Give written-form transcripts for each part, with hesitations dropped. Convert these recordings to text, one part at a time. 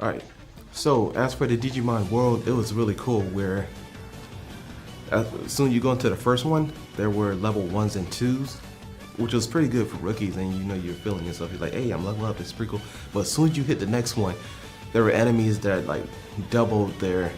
Alright, so as for the Digimon world, it was really cool where as soon as you go into the first one, there were level 1s and 2s, which was pretty good for rookies, and you know you're feeling yourself. You're like, hey, I'm leveling up, it's pretty cool. But as soon as you hit the next one, there were enemies that like doubled their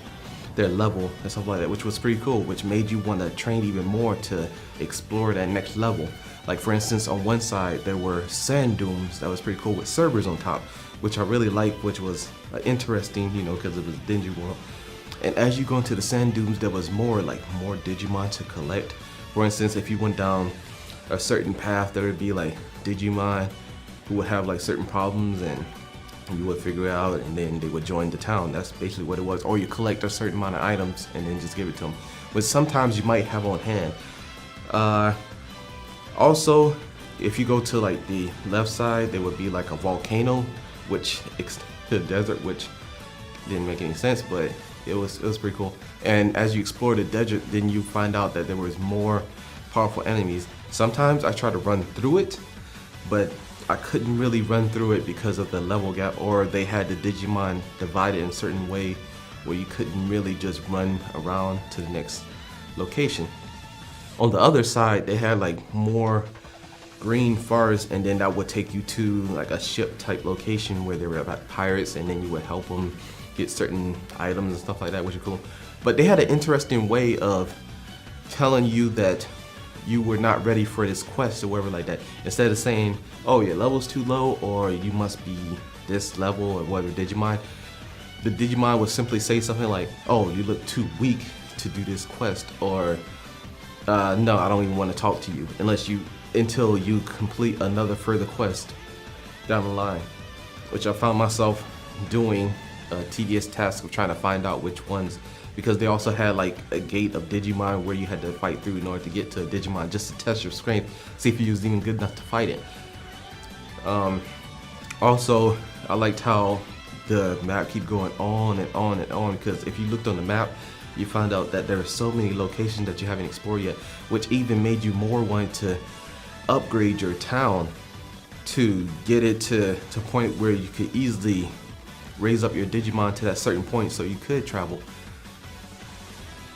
level and stuff like that, which was pretty cool, which made you want to train even more to explore that next level. Like for instance, on one side there were sand dunes that was pretty cool with servers on top, which I really liked, which was interesting, you know, because it was dingy world. And as you go into the sand dunes, there was more Digimon to collect. For instance, if you went down a certain path, there would be like Digimon who would have like certain problems, and you would figure it out, and then they would join the town. That's basically what it was. Or you collect a certain amount of items and then just give it to them, which sometimes you might have on hand. Also, if you go to like the left side, there would be like a volcano, which the desert, which didn't make any sense, but it was pretty cool. And as you explore the desert, then you find out that there was more powerful enemies. Sometimes I try to run through it, but I couldn't really run through it because of the level gap, or they had the Digimon divided in a certain way where you couldn't really just run around to the next location. On the other side, they had like more green forest, and then that would take you to like a ship type location where there were like pirates, and then you would help them get certain items and stuff like that, which is cool. But they had an interesting way of telling you that you were not ready for this quest or whatever like that. Instead of saying, oh, your level's too low, or you must be this level or whatever Digimon, the Digimon would simply say something like, oh, you look too weak to do this quest, or no, I don't even want to talk to you until you complete another further quest down the line, which I found myself doing a tedious task of trying to find out which ones, because they also had like a gate of Digimon where you had to fight through in order to get to a Digimon, just to test your strength, see if you was even good enough to fight it. Also, I liked how the map keep going on and on and on, because if you looked on the map, you find out that there are so many locations that you haven't explored yet, which even made you more want to upgrade your town to get it to a point where you could easily raise up your Digimon to that certain point so you could travel.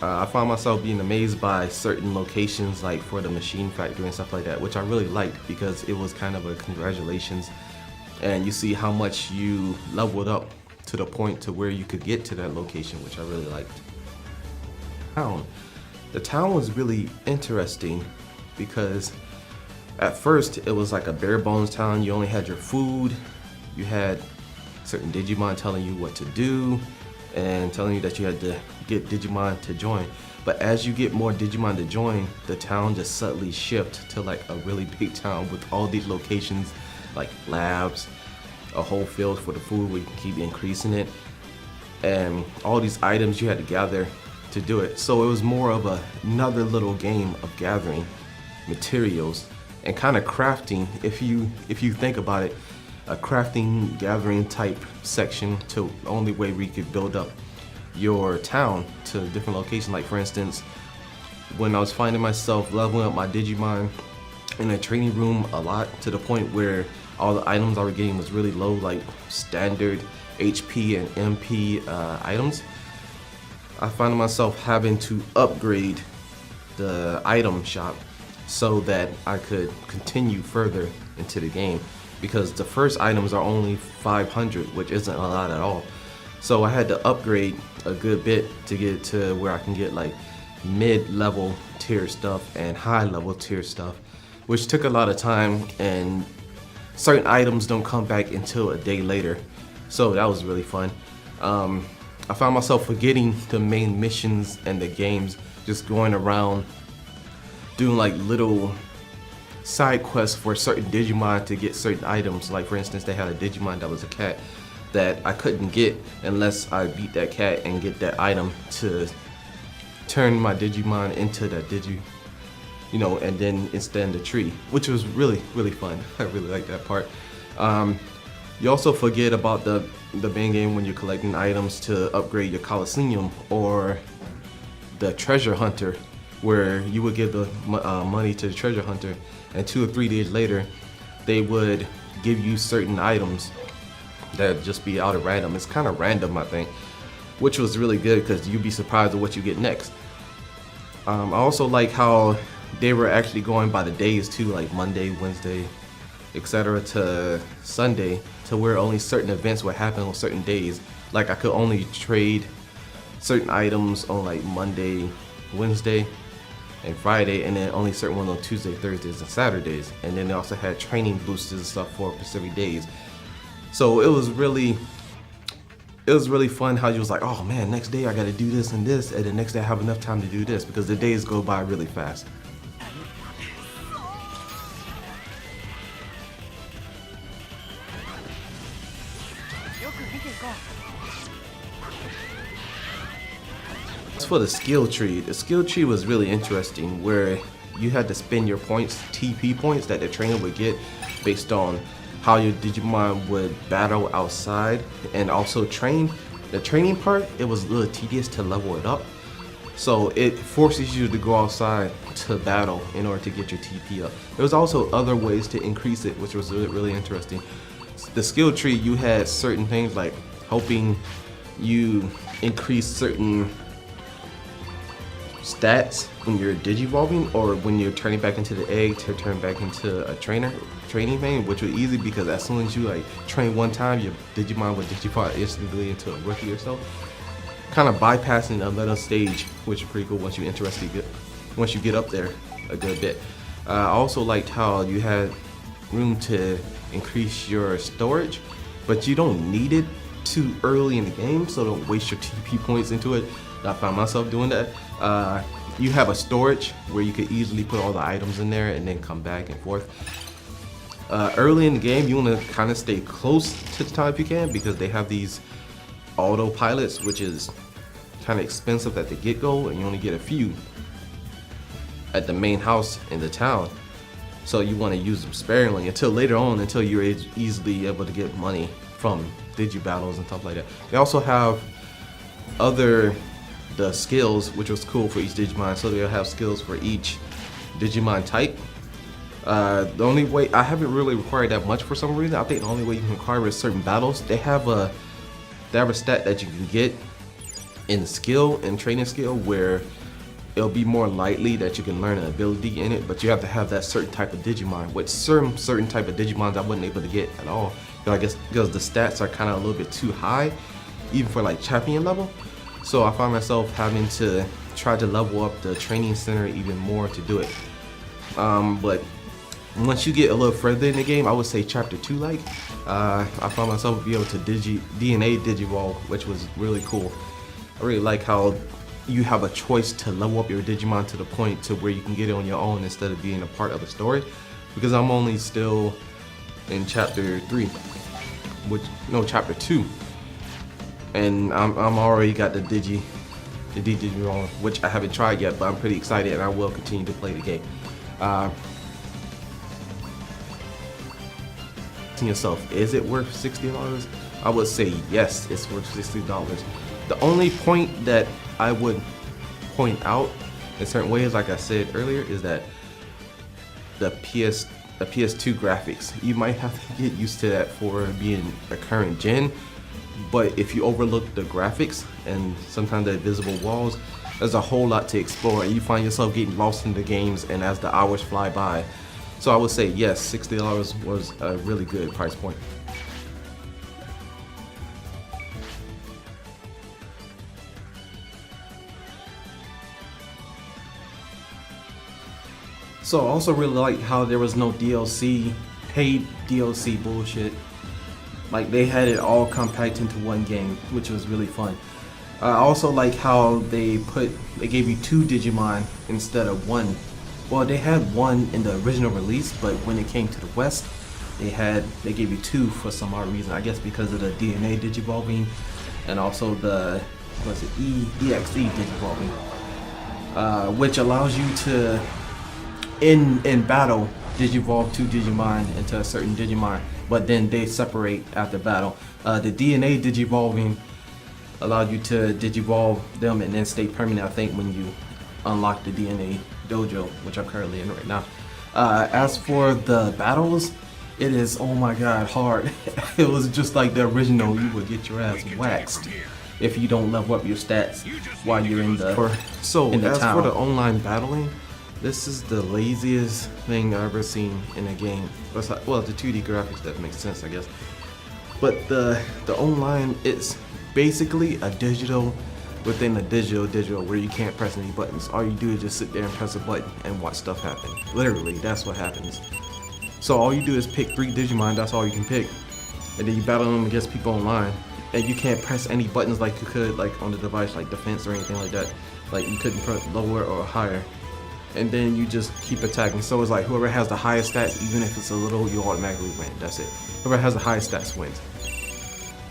I found myself being amazed by certain locations, like for the machine factory and stuff like that, which I really liked because it was kind of a congratulations, and you see how much you leveled up to the point to where you could get to that location, which I really liked. The town was really interesting because at first it was like a bare bones town. You only had your food, you had certain Digimon telling you what to do and telling you that you had to get Digimon to join. But as you get more Digimon to join, the town just suddenly shifts to like a really big town with all these locations like labs, a whole field for the food where you can keep increasing it, and all these items you had to gather to do it. So it was more of another little game of gathering materials and kind of crafting, if you think about it, a crafting gathering type section to the only way we could build up your town to different locations. Like for instance, when I was finding myself leveling up my Digimon in a training room a lot to the point where all the items I was getting was really low, like standard HP and MP items, I found myself having to upgrade the item shop so that I could continue further into the game, because the first items are only 500, which isn't a lot at all. So I had to upgrade a good bit to get to where I can get like mid-level tier stuff and high-level tier stuff, which took a lot of time, and certain items don't come back until a day later. So that was really fun. I found myself forgetting the main missions and the games, just going around doing like little side quests for certain Digimon to get certain items. Like for instance, they had a Digimon that was a cat that I couldn't get unless I beat that cat and get that item to turn my Digimon into that and then extend the tree, which was really, really fun. I really like that part. You also forget about the main game when you're collecting items to upgrade your Coliseum or the treasure hunter, where you would give the money to the treasure hunter, and 2 or 3 days later, they would give you certain items that just be out of random. It's kind of random, I think, which was really good because you'd be surprised at what you get next. I also like how they were actually going by the days too, like Monday, Wednesday, etc. to Sunday, to where only certain events would happen on certain days. Like I could only trade certain items on like Monday, Wednesday, and Friday, and then only certain ones on Tuesday, Thursdays, and Saturdays. And then they also had training boosters and stuff for specific days. So it was really fun how you was like, oh man, next day I gotta do this and this, and the next day I have enough time to do this, because the days go by really fast. As for the skill tree was really interesting, where you had to spend your points, TP points, that the trainer would get based on how your Digimon would battle outside and also train. The training part, it was a little tedious to level it up. So it forces you to go outside to battle in order to get your TP up. There was also other ways to increase it, which was really, really interesting. The skill tree, you had certain things like helping you increase certain stats when you're digivolving, or when you're turning back into the egg to turn back into a training thing, which was easy because as soon as you like train one time, your Digimon would digivolve instantly into a rookie or so, kind of bypassing a meta stage, which is pretty cool once you get up there a good bit. I also liked how you had room to increase your storage, but you don't need it too early in the game, so don't waste your TP points into it. I found myself doing that. You have a storage where you could easily put all the items in there and then come back and forth. Early in the game, you want to kind of stay close to the time if you can, because they have these autopilots, which is kind of expensive at the get-go, and you only get a few at the main house in the town. So you want to use them sparingly until later on, until you're easily able to get money from Digibattles and stuff like that. They also have the skills, which was cool for each Digimon. So they'll have skills for each Digimon type. The only way, I haven't really required that much for some reason. I think the only way you can require is certain battles. They have a stat that you can get in skill and training skill, where it'll be more likely that you can learn an ability in it, but you have to have that certain type of Digimon. With certain type of Digimons I wasn't able to get at all, I guess because the stats are kind of a little bit too high, even for like champion level. So I found myself having to try to level up the training center even more to do it. But once you get a little further in the game, I would say chapter 2 like, I found myself be able to DNA Digivolve, which was really cool. I really like how you have a choice to level up your Digimon to the point to where you can get it on your own instead of being a part of the story. Because I'm only still in chapter 3, chapter 2. And I'm already got the Digimon, which I haven't tried yet, but I'm pretty excited and I will continue to play the game. Yourself, is it worth $60? I would say yes, it's worth $60. The only point that I would point out in certain ways, like I said earlier, is that the PS2 graphics, you might have to get used to that for being a current gen. But if you overlook the graphics and sometimes the invisible walls, there's a whole lot to explore, and you find yourself getting lost in the games and as the hours fly by. So I would say yes, $60 was a really good price point. So I also really like how there was no DLC, paid DLC bullshit. Like they had it all compact into one game, which was really fun. I also like how they gave you 2 Digimon instead of 1 Well, they had one in the original release, but when it came to the West, they gave you two for some odd reason. I guess because of the DNA digivolving, and also the EXE digivolving, which allows you to in battle digivolve two Digimon into a certain Digimon, but then they separate after battle. The DNA digivolving allowed you to digivolve them and then stay permanent, I think, when you unlock the DNA dojo, which I'm currently in right now. As for the battles, it is, oh my god, hard. It was just like the original. You would get your ass waxed if you don't level up your stats while you're in the town. For the online battling, this is the laziest thing I've ever seen in a game. Well, the 2D graphics, that makes sense, I guess. But the online, it's basically a digital within a digital where you can't press any buttons. All you do is just sit there and press a button and watch stuff happen. Literally, that's what happens. So all you do is pick 3 Digimon, that's all you can pick. And then you battle them against people online. And you can't press any buttons like you could like on the device, like defense or anything like that. Like you couldn't press lower or higher. And then you just keep attacking. So it's like whoever has the highest stats, even if it's a little, you automatically win. That's it. Whoever has the highest stats wins.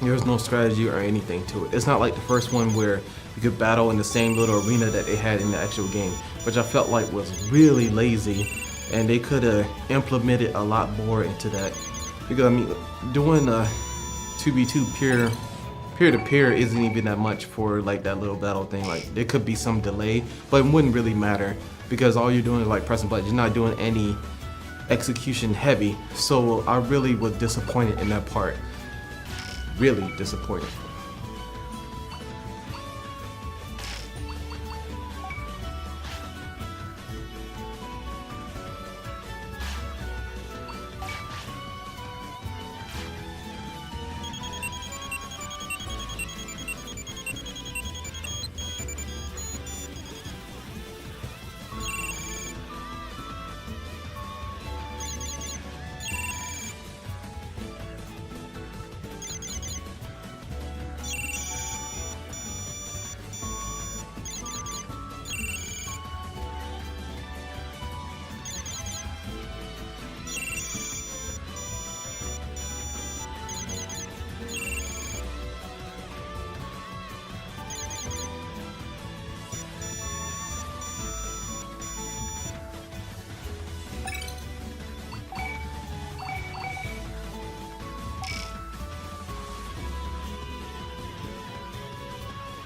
There's no strategy or anything to it. It's not like the first one where you could battle in the same little arena that they had in the actual game, which I felt like was really lazy, and they could have implemented a lot more into that. Because I mean, doing a 2v2 peer-to-peer isn't even that much for like that little battle thing. Like there could be some delay, but it wouldn't really matter because all you're doing is like pressing buttons. You're not doing any execution heavy. So I really was disappointed in that part. Really disappointed.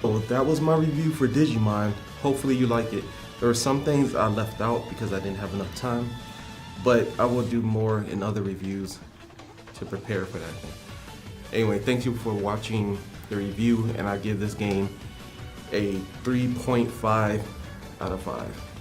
So that was my review for Digimon. Hopefully you like it. There were some things I left out because I didn't have enough time, but I will do more in other reviews to prepare for that thing. Anyway, thank you for watching the review, and I give this game a 3.5 out of 5.